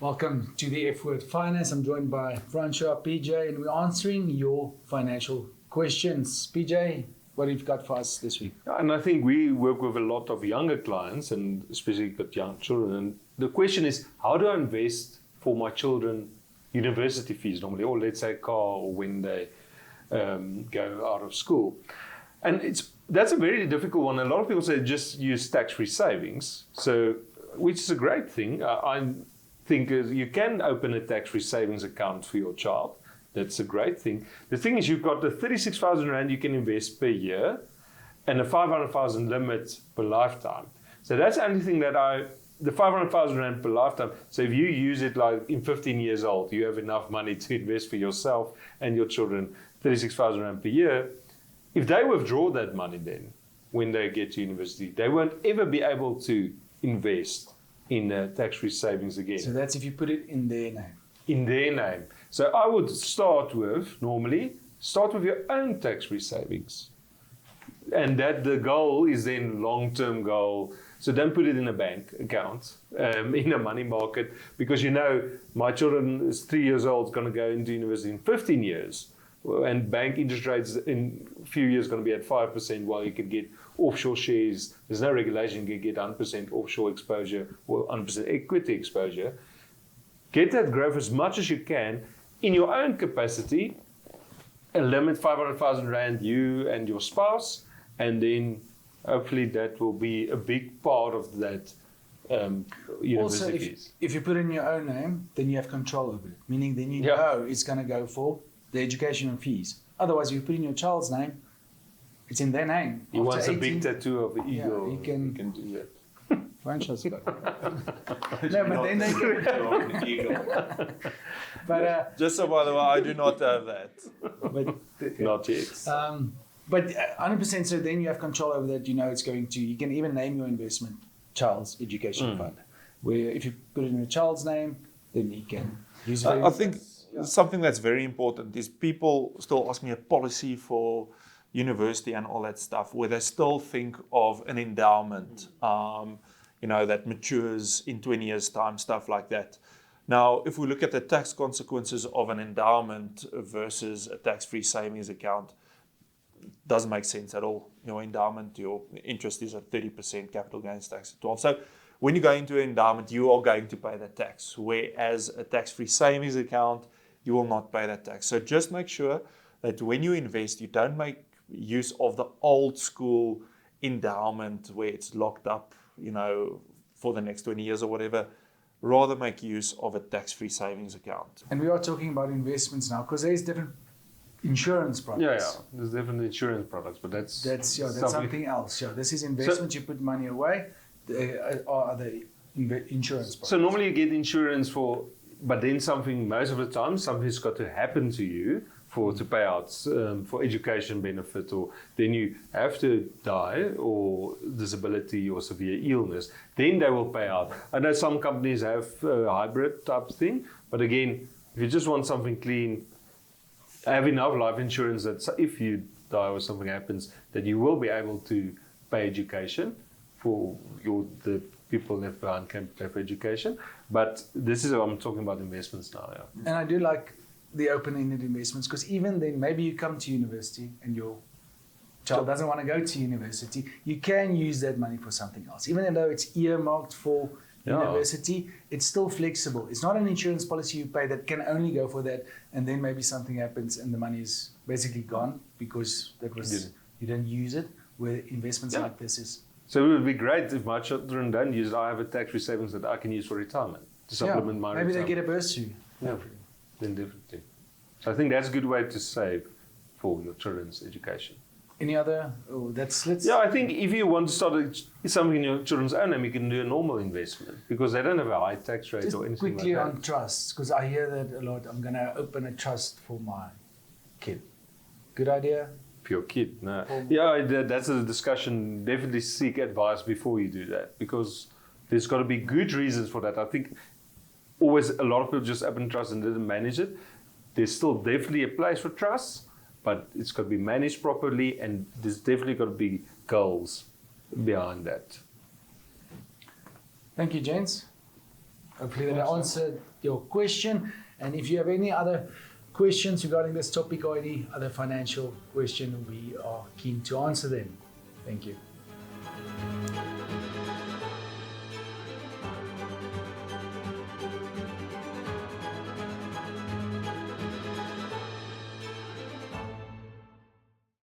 Welcome to the F Word Finance. I'm joined by Francois, PJ, and we're answering your financial questions. PJ, what have you got for us this week? And I think we work with a lot of younger clients, and especially got young children. And the question is, how do I invest for my children university fees normally, or let's say car, or when they go out of school? And that's a very difficult one. A lot of people say just use tax-free savings, which is a great thing. I think you can open a tax-free savings account for your child. That's a great thing. The thing is, you've got the 36,000 Rand you can invest per year and a 500,000 limit per lifetime. So that's the only thing the 500,000 Rand per lifetime. So if you use it like in 15 years old, you have enough money to invest for yourself and your children, 36,000 Rand per year. If they withdraw that money then, when they get to university, they won't ever be able to invest in tax-free savings again. So that's if you put it in their name. In their name. So I would start with your own tax-free savings. And that the goal is then long-term goal. So don't put it in a bank account, in a money market, because my children is 3 years old, is going to go into university in 15 years. And bank interest rates in a few years going to be at 5%, while you can get offshore shares. There's no regulation, you can get 100% offshore exposure or 100% equity exposure. Get that growth as much as you can in your own capacity, and limit 500,000 Rand, you and your spouse, and then hopefully that will be a big part of that university fees. If you put it in your own name, then you have control over it, meaning then you know it's going to go for the educational fees. Otherwise, if you put in your child's name, it's in their name. He wants a big tattoo of the eagle. Yeah, you can do that. Franchise got it. No, but then they can. But just so by the way, I do not have that. But not yet. But 100%. So then you have control over that. It's going to. You can even name your investment child's education fund. Where if you put it in a child's name, then you can use it. I think something that's very important is people still ask me a policy for university and all that stuff, where they still think of an endowment, that matures in 20 years' time, stuff like that. Now, if we look at the tax consequences of an endowment versus a tax-free savings account, doesn't make sense at all. Your endowment, your interest is at 30%, capital gains tax at 12%. So when you go into an endowment, you are going to pay that tax, whereas a tax-free savings account, you will not pay that tax. So just make sure that when you invest, you don't make use of the old school endowment where it's locked up, for the next 20 years or whatever. Rather make use of a tax-free savings account. And we are talking about investments now, because there's different insurance products. Yeah. There's different insurance products, but that's something else. Yeah, this is investment. You put money away. There are other insurance products. So normally you get insurance but then most of the time, something's got to happen to you to pay out for education benefit, or then you have to die or disability or severe illness, then they will pay out. I know some companies have a hybrid type thing, but again, if you just want something clean, have enough life insurance that if you die or something happens, that you will be able to pay education for the people left behind can pay for education. But I'm talking about investments now. Yeah. And I do like the open-ended investments, because even then, maybe you come to university and your child doesn't want to go to university, you can use that money for something else. Even though it's earmarked for university, it's still flexible. It's not an insurance policy you pay that can only go for that, and then maybe something happens and the money is basically gone because you didn't use it, where investments like this is. So it would be great if my children don't use it. I have a tax-free savings that I can use for retirement to supplement my retirement. Maybe they get a bursary. Yeah. Then definitely. So I think that's a good way to save for your children's education. Any other? I think if you want to start something in your children's own name, you can do a normal investment, because they don't have a high tax rate or anything like that. Quickly on trusts, because I hear that a lot. I'm going to open a trust for my kid. Good idea? For your kid, no. That's a discussion. Definitely seek advice before you do that, because there's got to be good reasons for that. I think always a lot of people just open trust and didn't manage it. There's still definitely a place for trusts, but it's got to be managed properly, and there's definitely got to be goals behind that. Thank you, gents. Hopefully that answered your question. And if you have any other questions regarding this topic or any other financial question, we are keen to answer them. Thank you.